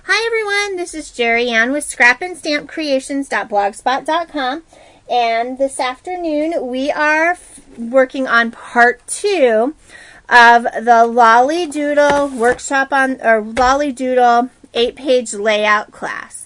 Hi everyone, this is Jerry Ann with scrapandstampcreations.blogspot.com, and this afternoon we are working on part 2 of the Lolly Doodle workshop Lolly Doodle 8-page layout class.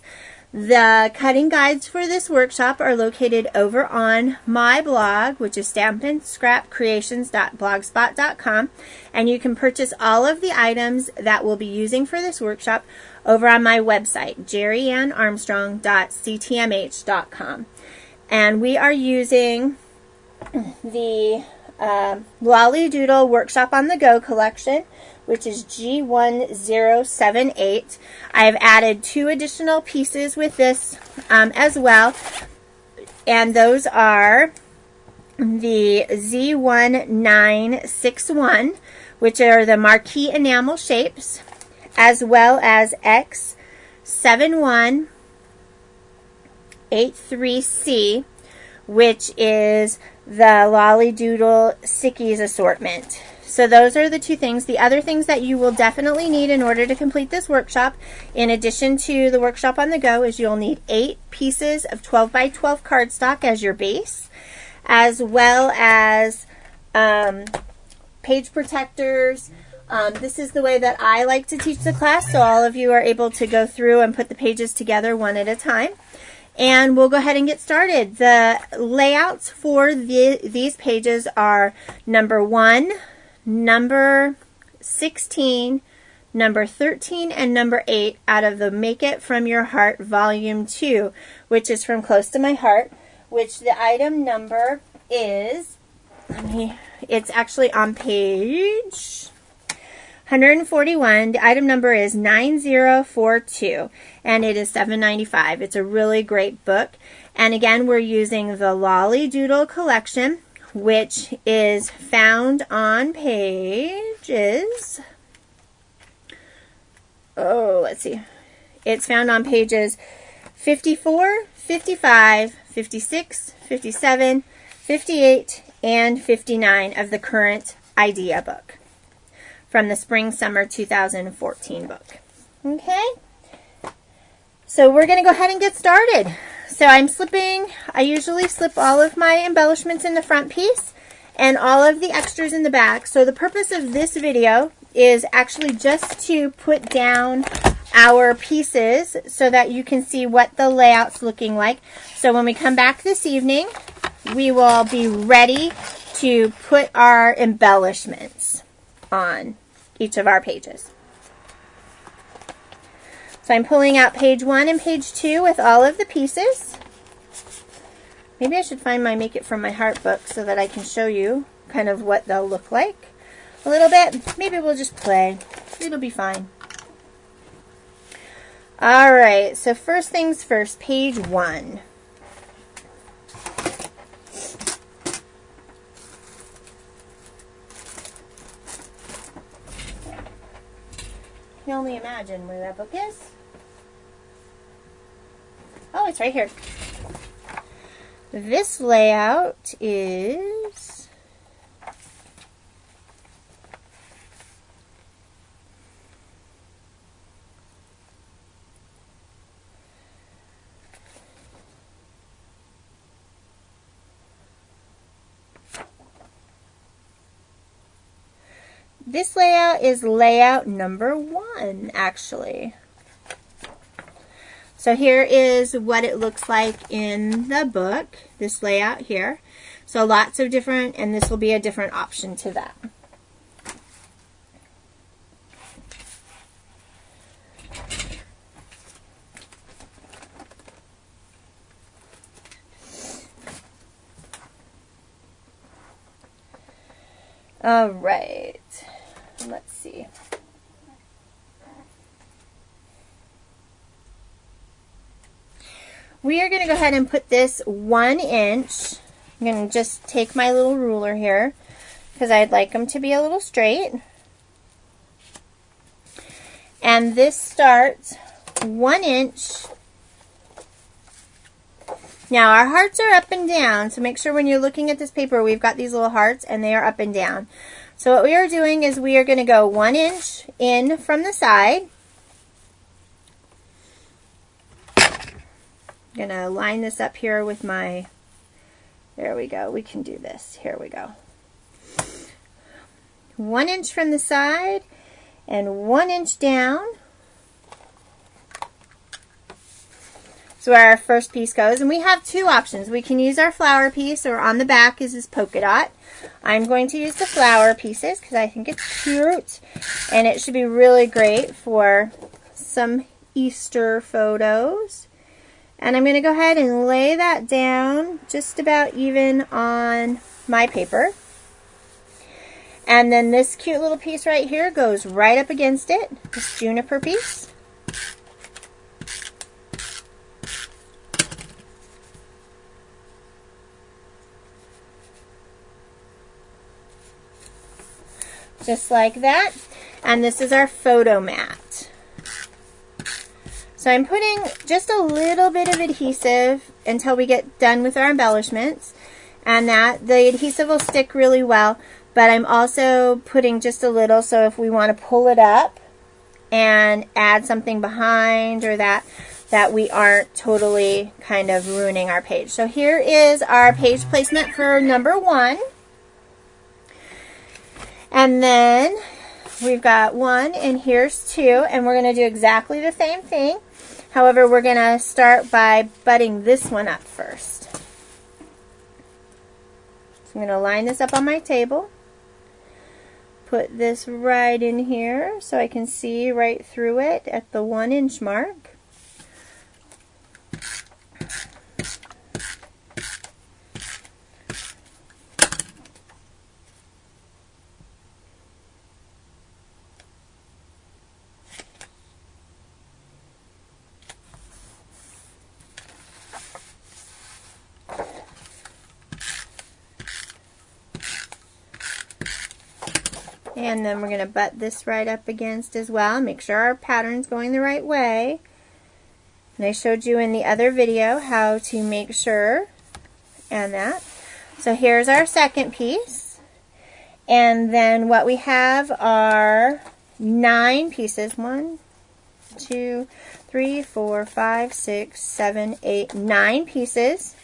The cutting guides for this workshop are located over on my blog, which is stampandscrapcreations.blogspot.com, and you can purchase all of the items that we'll be using for this workshop over on my website, jerryannarmstrong.ctmh.com. And we are using the Lolly Doodle Workshop on the Go collection, which is G1078. I have added 2 additional pieces with this as well, and those are the Z1961, which are the marquee enamel shapes, as well as X7183C, which is the Lolly Doodle Sickies assortment. So those are the 2 things. The other things that you will definitely need in order to complete this workshop, in addition to the workshop on the go, is you'll need 8 pieces of 12 by 12 cardstock as your base, as well as page protectors. This is the way that I like to teach the class, so all of you are able to go through and put the pages together one at a time. And we'll go ahead and get started. The layouts for these pages are number 1, number 16, number 13, and number 8 out of the Make It From Your Heart Volume 2, which is from Close to My Heart, which the item number is, it's actually on page 141. The item number is 9042, and it is $7.95. It's a really great book. And again, we're using the Lolly Doodle collection, which is found on pages, it's found on pages 54, 55, 56, 57, 58, and 59 of the current idea book from the Spring-Summer 2014 book. Okay? So we're going to go ahead and get started. So I usually slip all of my embellishments in the front piece and all of the extras in the back. So the purpose of this video is actually just to put down our pieces so that you can see what the layout's looking like. So when we come back this evening, we will be ready to put our embellishments on each of our pages. So I'm pulling out page 1 and page 2 with all of the pieces. Maybe I should find my Make It From My Heart book so that I can show you kind of what they'll look like a little bit. Maybe we'll just play. It'll be fine. Alright, so first things first, page 1. You can only imagine where that book is. Oh, it's right here. This layout is layout number 1, actually. So here is what it looks like in the book, this layout here. So lots of different, and this will be a different option to that. All right, let's see. We are going to go ahead and put this 1 inch. I'm going to just take my little ruler here because I'd like them to be a little straight. And this starts 1 inch. Now our hearts are up and down, so make sure when you're looking at this paper we've got these little hearts and they are up and down. So what we are doing is we are going to go 1 inch in from the side. I'm going to line this up here with my, there we go, we can do this. Here we go. 1 inch from the side and 1 inch down. So where our first piece goes, and we have two options. We can use our flower piece, or on the back is this polka dot. I'm going to use the flower pieces because I think it's cute, and it should be really great for some Easter photos. And I'm going to go ahead and lay that down just about even on my paper. And then this cute little piece right here goes right up against it, this juniper piece. Just like that. And this is our photo mat. So I'm putting just a little bit of adhesive until we get done with our embellishments, and that the adhesive will stick really well, but I'm also putting just a little so if we want to pull it up and add something behind, or that we aren't totally kind of ruining our page. So here is our page placement for number 1. And then we've got 1 and here's 2, and we're going to do exactly the same thing. However, we're going to start by butting this one up first. So I'm going to line this up on my table. Put this right in here so I can see right through it at the 1 inch mark. And then we're going to butt this right up against as well. Make sure our pattern's going the right way. And I showed you in the other video how to make sure and that. So here's our second piece. And then what we have are 9 pieces. 1, 2, 3, 4, 5, 6, 7, 8, 9 pieces.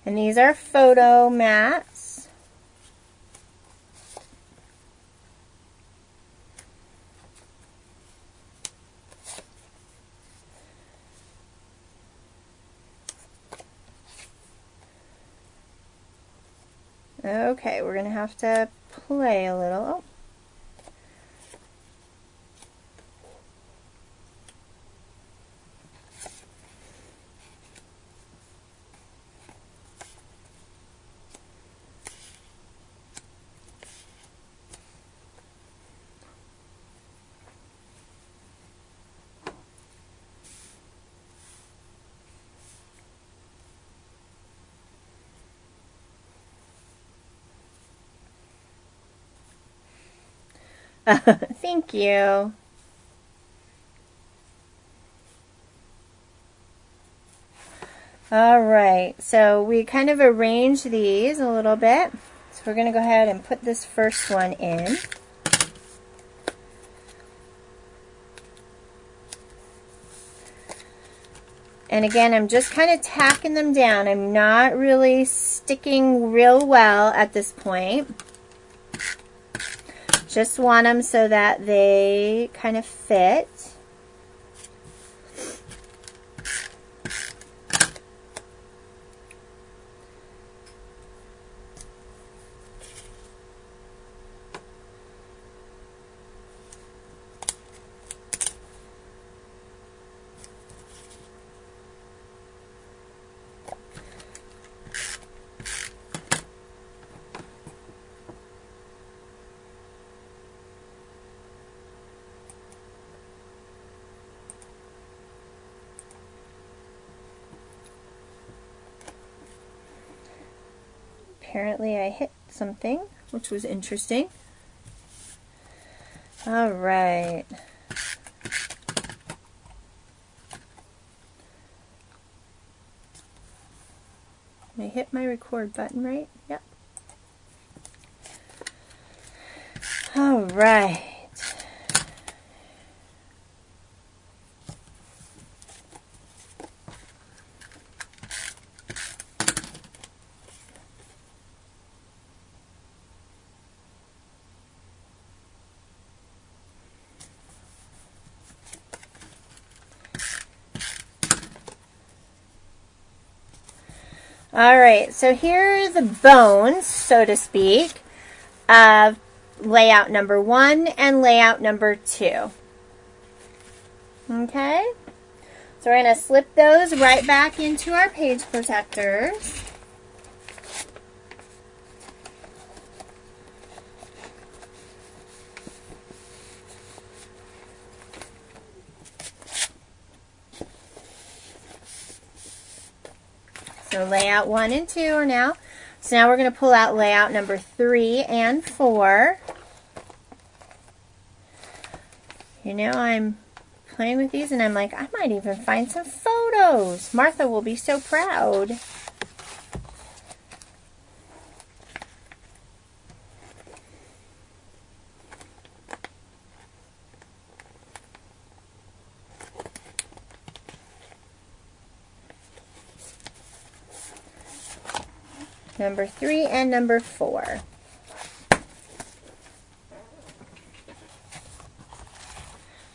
And these are photo mats. Okay, we're going to have to play a little. Oh. Thank you. All right, so we kind of arrange these a little bit. So we're going to go ahead and put this first one in. And again, I'm just kind of tacking them down. I'm not really sticking real well at this point. Just want them so that they kind of fit. Apparently I hit something, which was interesting. All right. I hit my record button, right? Yep. All right. All right, so here are the bones, so to speak, of layout number 1 and layout number 2. Okay, so we're going to slip those right back into our page protectors. So layout 1 and 2 are now. So now we're going to pull out layout number 3 and 4. You know, I'm playing with these and I'm like, I might even find some photos. Martha will be so proud. Number 3 and number 4.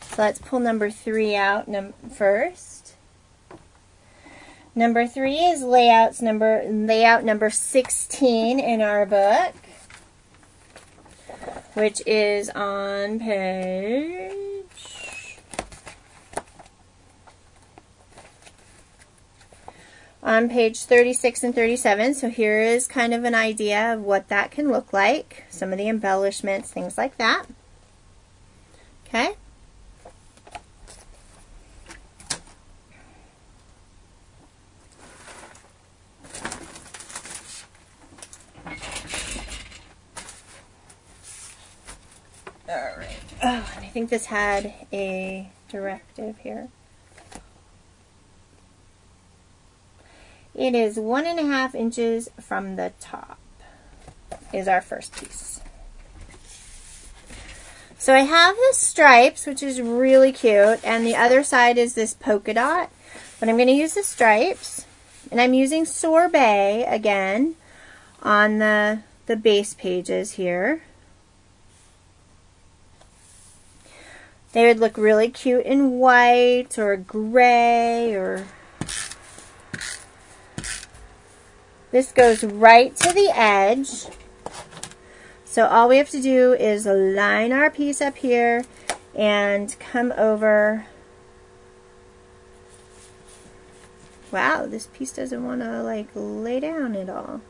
So let's pull number 3 out first. Number 3 is layout number 16 in our book, which is on page on page 36 and 37. So here is kind of an idea of what that can look like. Some of the embellishments, things like that. Okay. All right. Oh, and I think this had a directive here. It is 1.5 inches from the top is our first piece. So I have the stripes, which is really cute, and the other side is this polka dot. But I'm going to use the stripes, and I'm using Sorbet again on the base pages here. They would look really cute in white or gray or... This goes right to the edge. So all we have to do is line our piece up here and come over. Wow, this piece doesn't want to like lay down at all.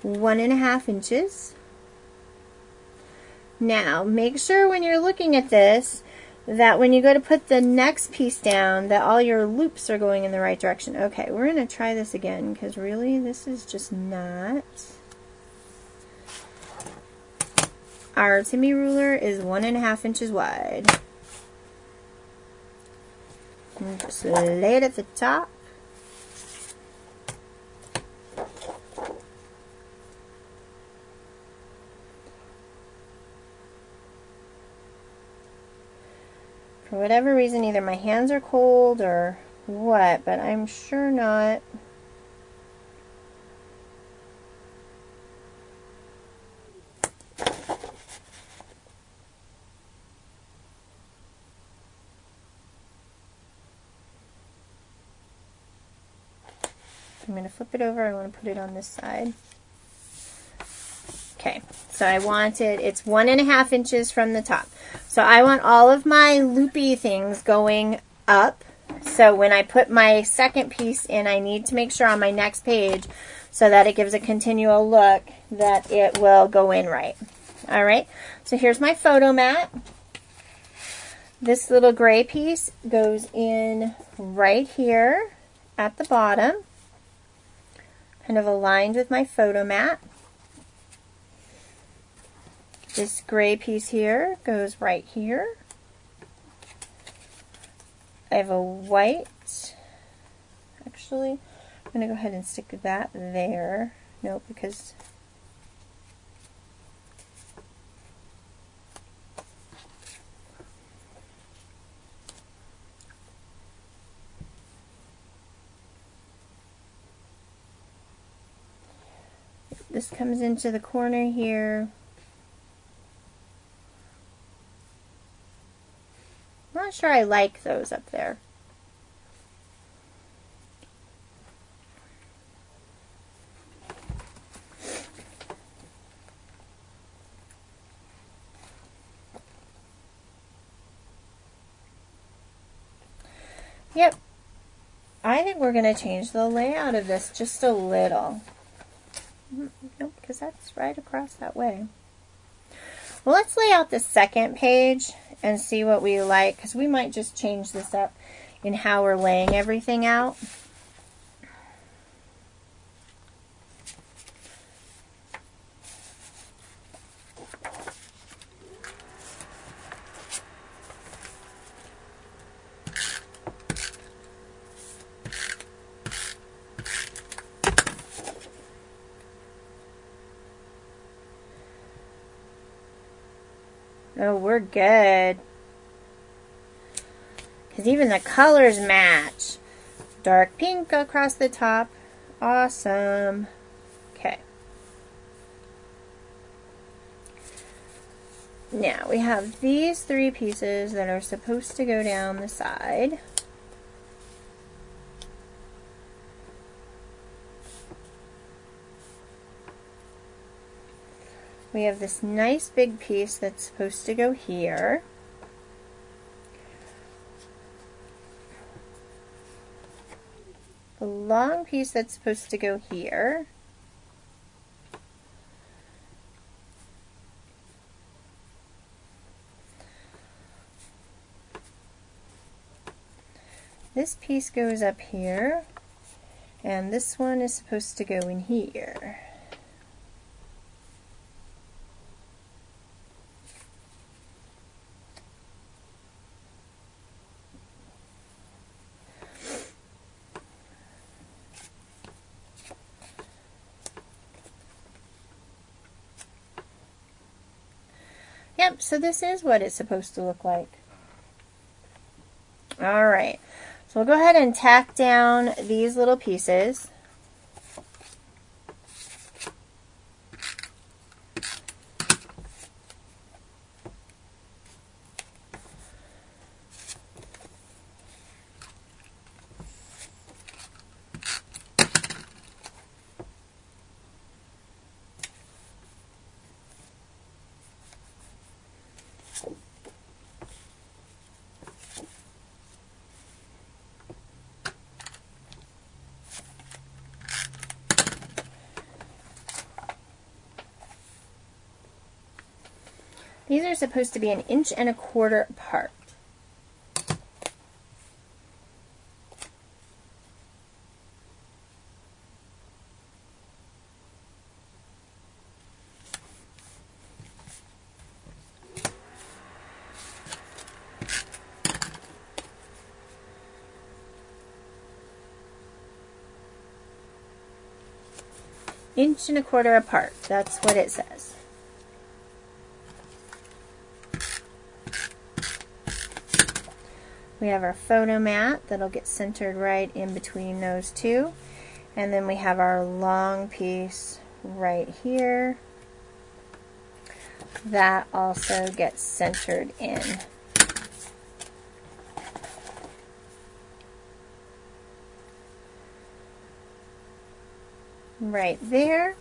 One and a half inches. Now, make sure when you're looking at this that when you go to put the next piece down that all your loops are going in the right direction. Okay, we're going to try this again because really this is just not. Our Timmy ruler is 1.5 inches wide. And just lay it at the top. For whatever reason, either my hands are cold or what, but I'm sure not. I'm going to flip it over. I want to put it on this side. Okay, so I want it, it's 1.5 inches from the top. So I want all of my loopy things going up. So when I put my second piece in, I need to make sure on my next page so that it gives a continual look that it will go in right. All right, so here's my photo mat. This little gray piece goes in right here at the bottom, kind of aligned with my photo mat. This gray piece here goes right here. I have a white, actually, I'm going to go ahead and stick that there. No, because this comes into the corner here. I'm not sure I like those up there. Yep. I think we're going to change the layout of this just a little. Nope, because that's right across that way. Well, let's lay out the second page and see what we like, because we might just change this up in how we're laying everything out. Oh, we're good. Because even the colors match. Dark pink across the top. Awesome. Okay. Now we have these three pieces that are supposed to go down the side. We have this nice big piece that's supposed to go here. A long piece that's supposed to go here. This piece goes up here, and this one is supposed to go in here. Yep, so this is what it's supposed to look like. Alright, so we'll go ahead and tack down these little pieces. These are supposed to be 1.25 inches apart. Inch and a quarter apart. That's what it says. We have our photo mat that'll get centered right in between those two. And then we have our long piece right here. That also gets centered in. Right there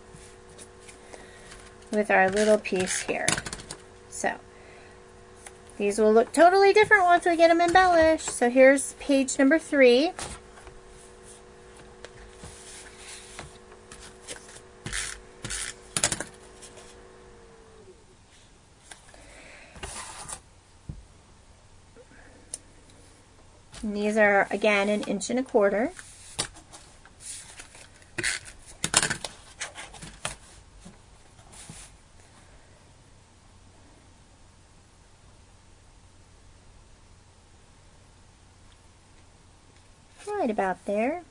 with our little piece here. So these will look totally different once we get them embellished. So here's page number 3. And these are, again, 1.25 inches. Right about there.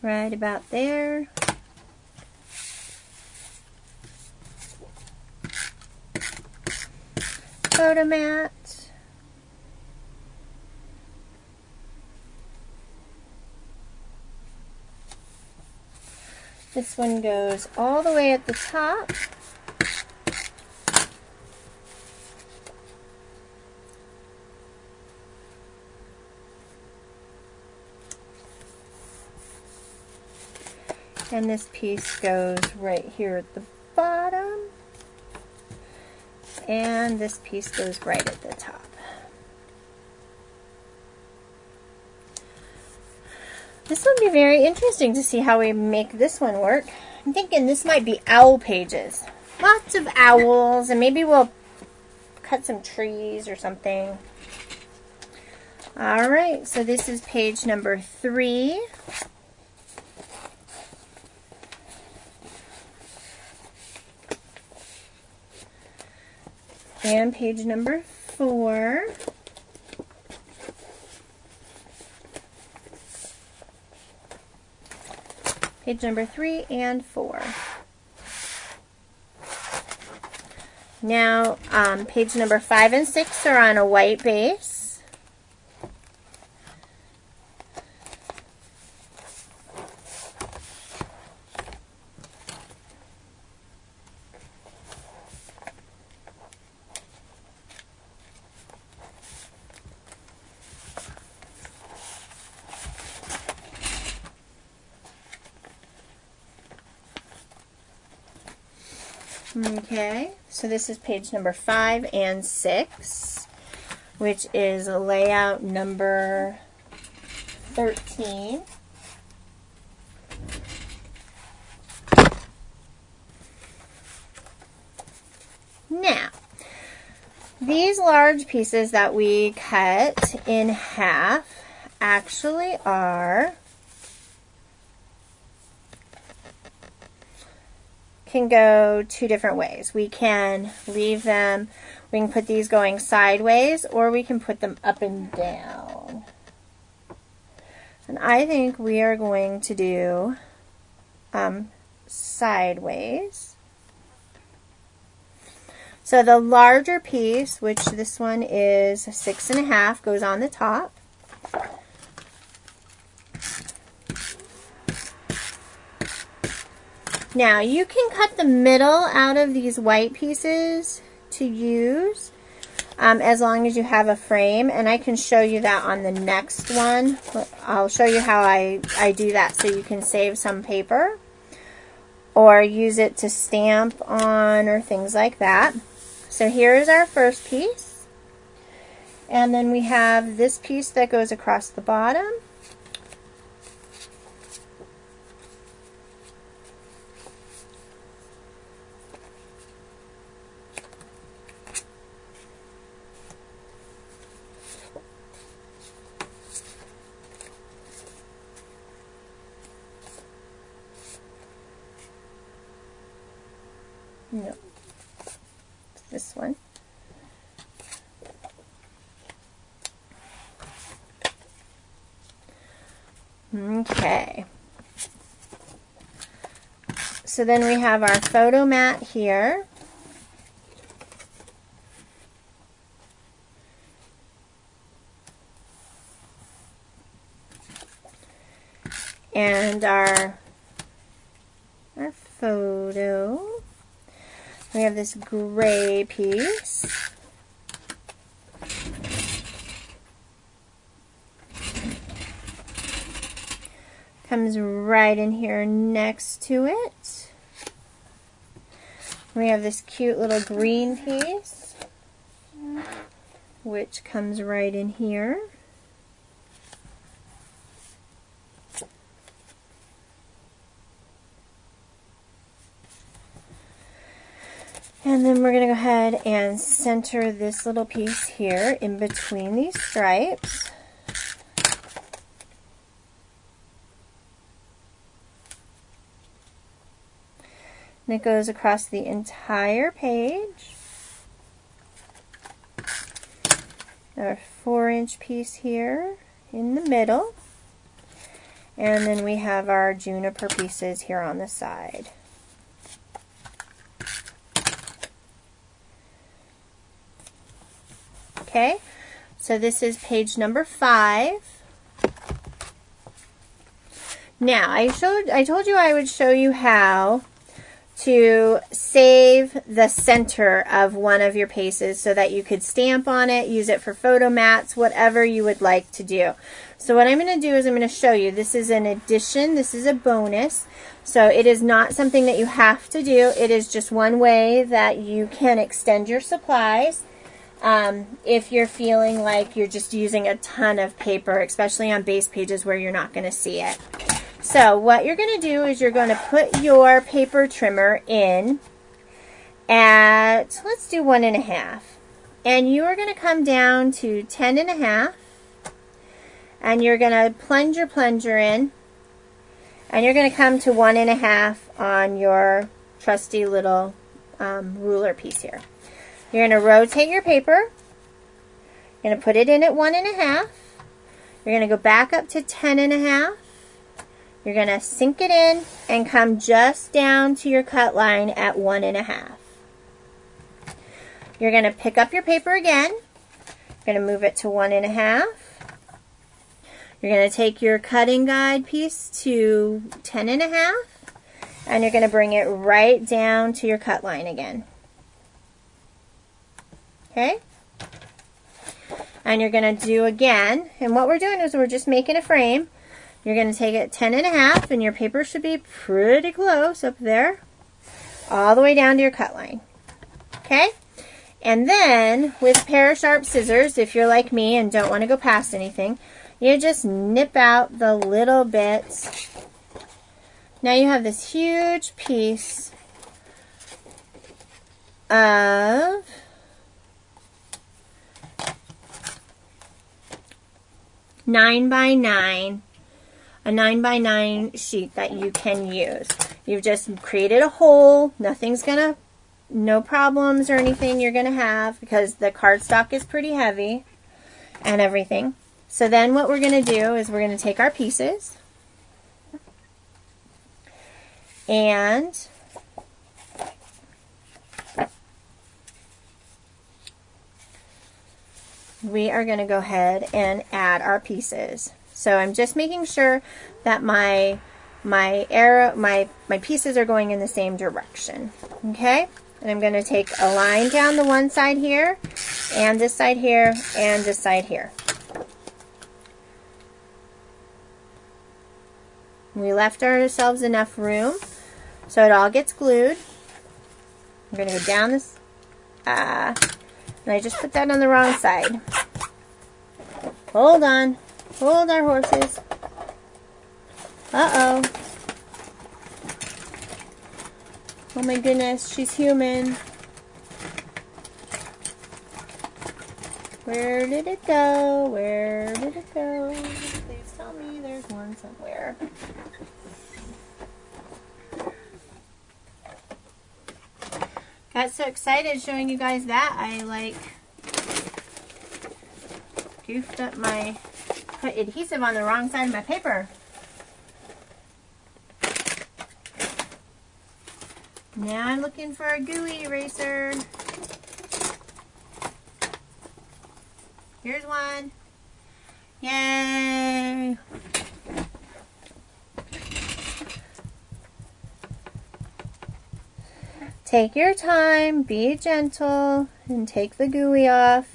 right about there. Photo mat. This one goes all the way at the top. And this piece goes right here at the bottom. And this piece goes right at the top. This would be very interesting to see how we make this one work. I'm thinking this might be owl pages. Lots of owls, and maybe we'll cut some trees or something. Alright, so this is page number 3. And page number 4. Page number 3 and 4. Now, page number 5 and 6 are on a white base. Okay, so this is page number 5 and 6, which is layout number 13. Now, these large pieces that we cut in half actually can go 2 different ways. We can leave them, we can put these going sideways, or we can put them up and down. And I think we are going to do sideways. So the larger piece, which this one is 6.5, goes on the top. Now you can cut the middle out of these white pieces to use as long as you have a frame, and I can show you that on the next one. I'll show you how I do that so you can save some paper or use it to stamp on or things like that. So here's our first piece, and then we have this piece that goes across the bottom. No, this one. Okay. So then we have our photo mat here. And our photo. We have this gray piece. Comes right in here next to it. We have this cute little green piece, which comes right in here. And then we're going to go ahead and center this little piece here in between these stripes. And it goes across the entire page. Our 4-inch piece here in the middle. And then we have our juniper pieces here on the side. Okay, so this is page number 5. Now, I told you I would show you how to save the center of one of your pieces so that you could stamp on it, use it for photo mats, whatever you would like to do. So what I'm going to do is I'm going to show you. This is an addition. This is a bonus. So it is not something that you have to do. It is just one way that you can extend your supplies if you're feeling like you're just using a ton of paper, especially on base pages where you're not going to see it. So what you're going to do is you're going to put your paper trimmer in at, let's do 1.5. And you are going to come down to 10.5. And you're going to plunge your plunger in. And you're going to come to 1.5 on your trusty little ruler piece here. You're going to rotate your paper. You're going to put it in at 1.5. You're going to go back up to 10.5. You're going to sink it in and come just down to your cut line at 1.5. You're going to pick up your paper again. You're going to move it to 1.5. You're going to take your cutting guide piece to 10.5, and you're going to bring it right down to your cut line again. Okay? And you're going to do again, and what we're doing is we're just making a frame. You're going to take it 10.5, and your paper should be pretty close up there, all the way down to your cut line. Okay? And then, with a pair of sharp scissors, if you're like me and don't want to go past anything, you just nip out the little bits. Now you have this huge piece of a 9x9 sheet that you can use. You've just created a hole. No problems or anything you're gonna have because the cardstock is pretty heavy and everything. So then what we're gonna do is we're gonna take our pieces and we are gonna go ahead and add our pieces. So I'm just making sure that my pieces are going in the same direction. Okay? And I'm going to take a line down the one side here, and this side here, and this side here. We left ourselves enough room so it all gets glued. I'm going to go down this, and I just put that on the wrong side. Hold on. Hold our horses. Uh-oh. Oh my goodness, she's human. Where did it go? Where did it go? Please tell me there's one somewhere. Got so excited showing you guys that I goofed up put adhesive on the wrong side of my paper. Now I'm looking for a gooey eraser. Here's one. Yay! Take your time, be gentle, and take the gooey off.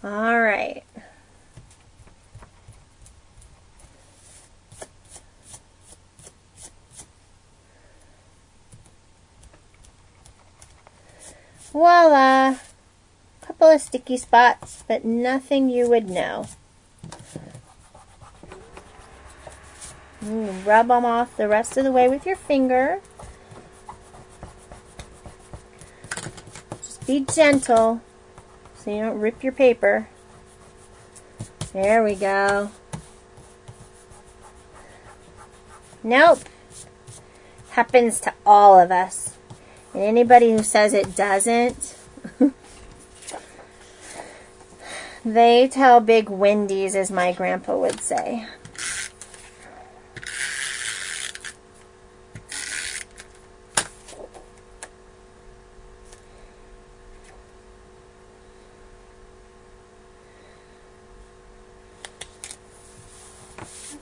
All right. voila. Couple of sticky spots, but nothing you would know. Rub them off the rest of the way with your finger. Just be gentle so you don't rip your paper. There we go. Nope. Happens to all of us. And anybody who says it doesn't, they tell big windies, as my grandpa would say.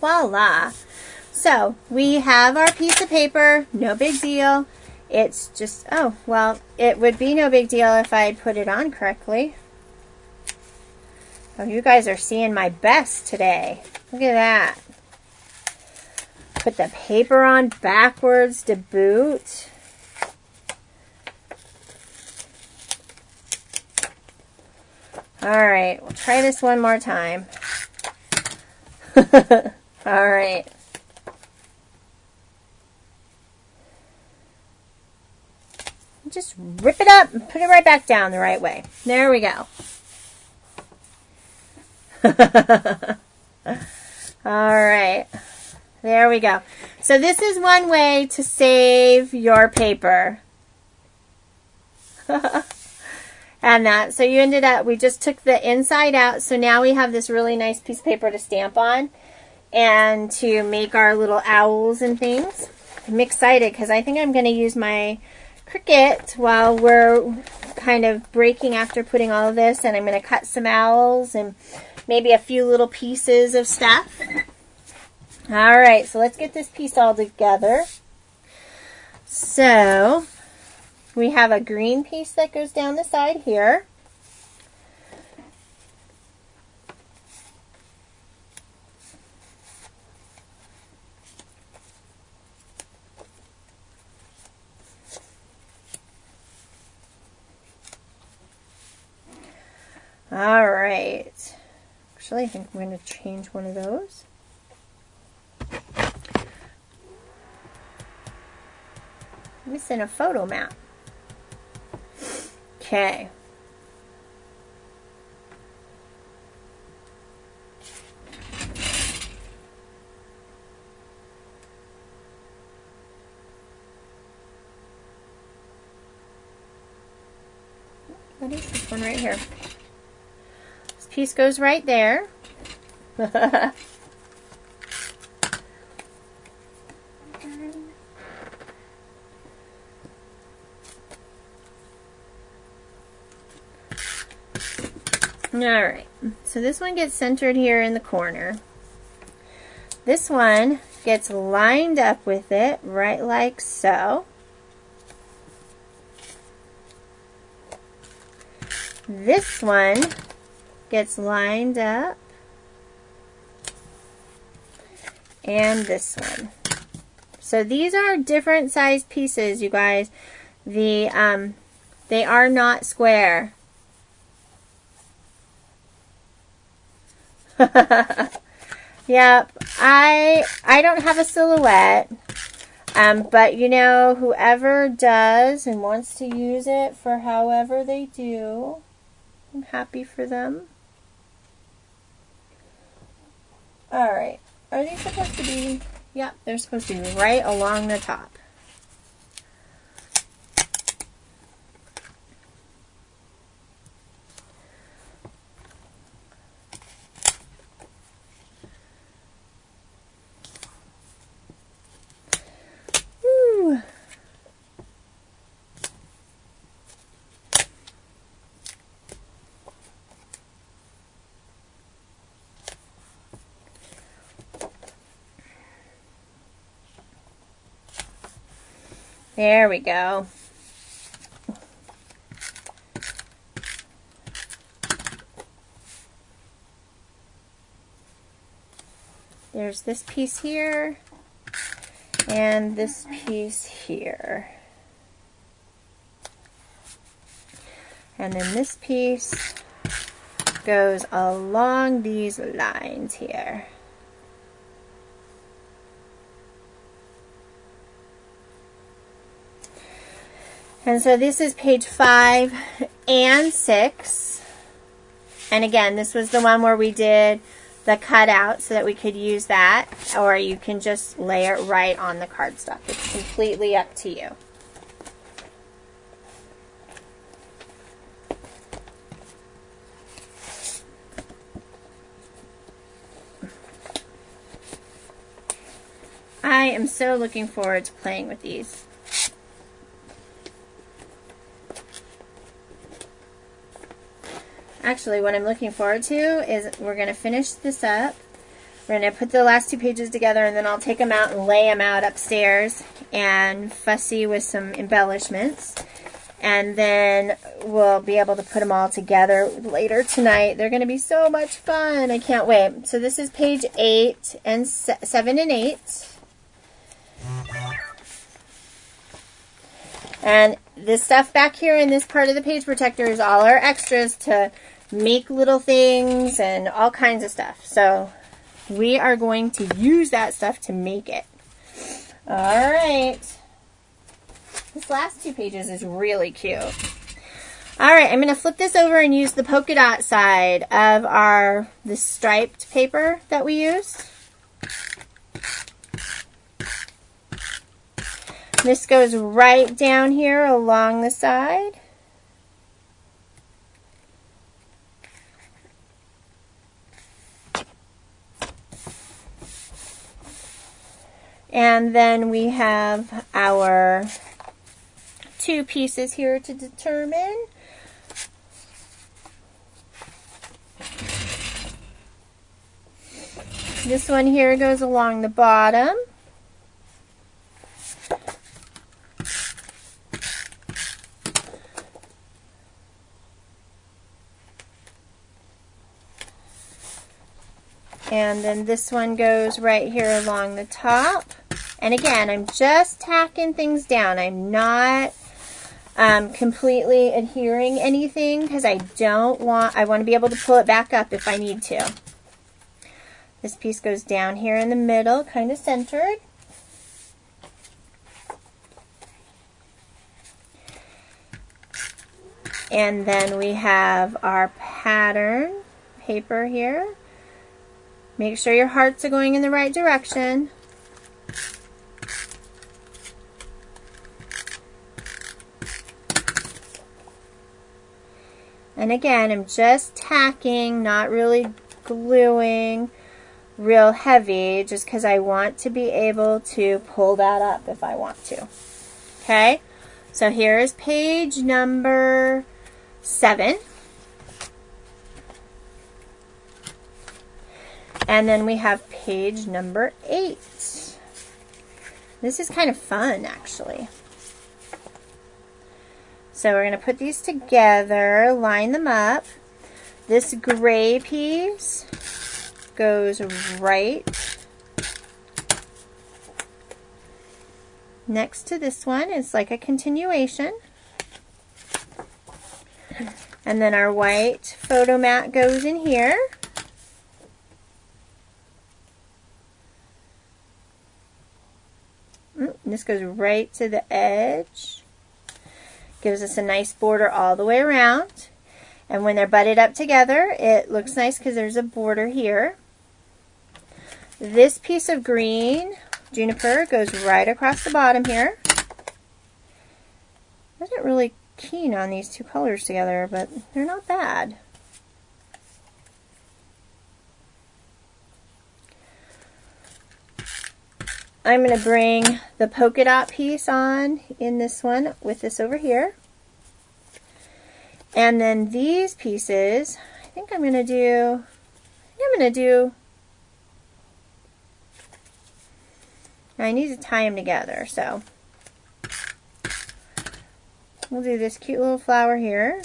Voila. So we have our piece of paper. No big deal. It's just, oh, well, it would be no big deal if I put it on correctly. Oh, you guys are seeing my best today. Look at that. Put the paper on backwards to boot. All right, we'll try this one more time. All right. Just rip it up and put it right back down the right way. There we go. All right. There we go. So this is one way to save your paper. And that. So you ended up, we just took the inside out. So now we have this really nice piece of paper to stamp on and to make our little owls and things. I'm excited because I think I'm going to use my Cricut while we're kind of breaking after putting all of this, and I'm going to cut some owls and maybe a few little pieces of stuff. All right, so let's get this piece all together. So we have a green piece that goes down the side here. All right. Actually, I think I'm going to change one of those. Missing a photo map. Okay. What is this one right here? This piece goes right there. Alright, so this one gets centered here in the corner. This one gets lined up with it, right like so. This one gets lined up. And this one. So these are different size pieces, you guys. They are not square. Yep, I don't have a silhouette, but you know, whoever does and wants to use it for however they do, I'm happy for them. All right, are these supposed to be? Yep, they're supposed to be right along the top. There we go. There's this piece here and this piece here. And then this piece goes along these lines here. And so this is page 5 and 6. And again, this was the one where we did the cutout so that we could use that, or you can just lay it right on the cardstock. It's completely up to you. I am so looking forward to playing with these. Actually, what I'm looking forward to is we're going to finish this up. We're going to put the last 2 pages together, and then I'll take them out and lay them out upstairs and fussy with some embellishments. And then we'll be able to put them all together later tonight. They're going to be so much fun. I can't wait. So this is page 8 and 7 and 8. And this stuff back here in this part of the page protector is all our extras to make little things and all kinds of stuff. So we are going to use that stuff to make it. All right. This last 2 pages is really cute. All right, I'm going to flip this over and use the polka dot side of this striped paper that we used. This goes right down here along the side. And then we have our 2 pieces here to determine. This one here goes along the bottom. And then this one goes right here along the top. And again, I'm just tacking things down. I'm not completely adhering anything because I want to be able to pull it back up if I need to. This piece goes down here in the middle, kind of centered. And then we have our pattern paper here. Make sure your hearts are going in the right direction. And again, I'm just tacking, not really gluing real heavy, just because I want to be able to pull that up if I want to. Okay, so here's page number 7. And then we have page number 8. This is kind of fun, actually. So we're going to put these together, line them up. This gray piece goes right next to this one. It's like a continuation. And then our white photo mat goes in here. This goes right to the edge. Gives us a nice border all the way around. And when they're butted up together, it looks nice because there's a border here. This piece of green juniper goes right across the bottom here. I wasn't really keen on these 2 colors together, but they're not bad. I'm going to bring the polka dot piece on in this one with this over here. And then these pieces, I need to tie them together, so we'll do this cute little flower here.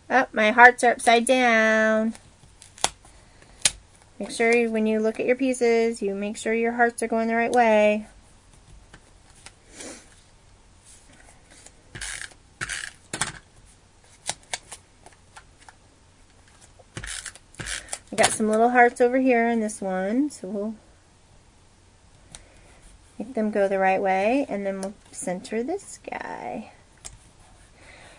Oh, my hearts are upside down. Make sure when you look at your pieces, you make sure your hearts are going the right way. I got some little hearts over here in this one, so we'll make them go the right way, and then we'll center this guy.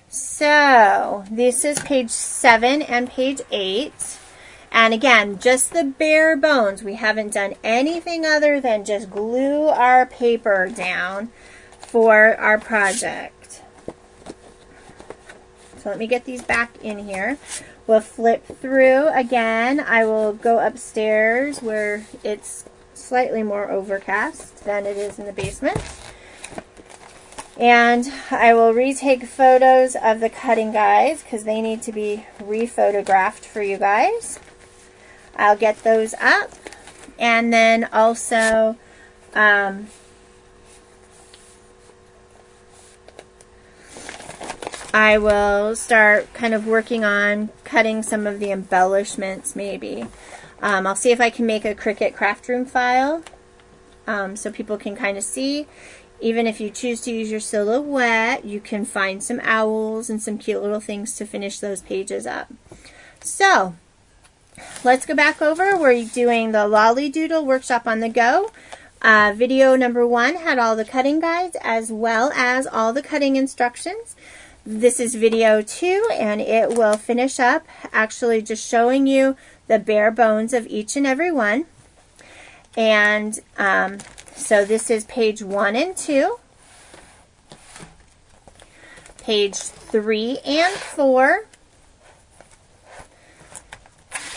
So this is page 7 and page 8. And again, just the bare bones. We haven't done anything other than just glue our paper down for our project. So let me get these back in here. We'll flip through again. I will go upstairs where it's slightly more overcast than it is in the basement. And I will retake photos of the cutting guides because they need to be re-photographed for you guys. I'll get those up. And then also I will start kind of working on cutting some of the embellishments maybe. I'll see if I can make a Cricut craft room file so people can kind of see. Even if you choose to use your silhouette, you can find some owls and some cute little things to finish those pages up. So, let's go back over. We're doing the Lolly Doodle Workshop on the Go. Video number 1 had all the cutting guides as well as all the cutting instructions. This is video 2, and it will finish up actually just showing you the bare bones of each and every one. And so this is page 1 and 2, page 3 and 4,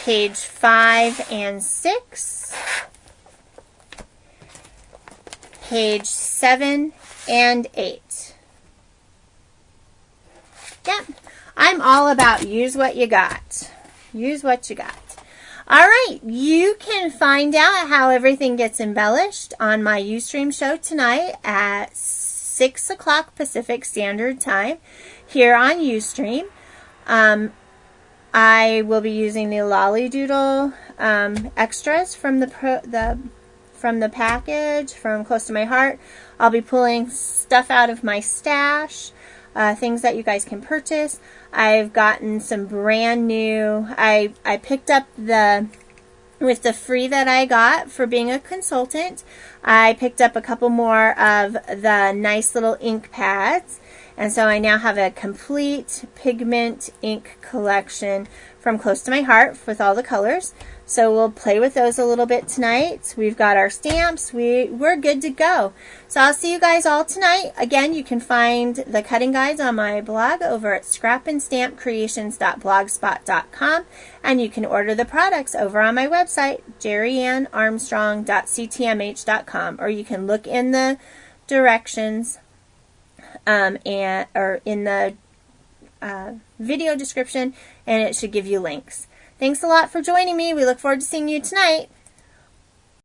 page 5 and 6, page 7 and 8. Yep, I'm all about use what you got. Use what you got. All right, you can find out how everything gets embellished on my Ustream show tonight at 6 o'clock Pacific Standard Time here on Ustream. I will be using the Lolly Doodle extras from the package from Close to My Heart. I'll be pulling stuff out of my stash. Things that you guys can purchase. I've gotten some brand new, I picked up with the free that I got for being a consultant, I picked up a couple more of the nice little ink pads. And so I now have a complete pigment ink collection from Close to My Heart with all the colors. So we'll play with those a little bit tonight. We've got our stamps. We're good to go. So I'll see you guys all tonight. Again, you can find the cutting guides on my blog over at scrapandstampcreations.blogspot.com, and you can order the products over on my website, jerriannearmstrong.ctmh.com, or you can look in the directions or in the video description, and it should give you links. Thanks a lot for joining me. We look forward to seeing you tonight.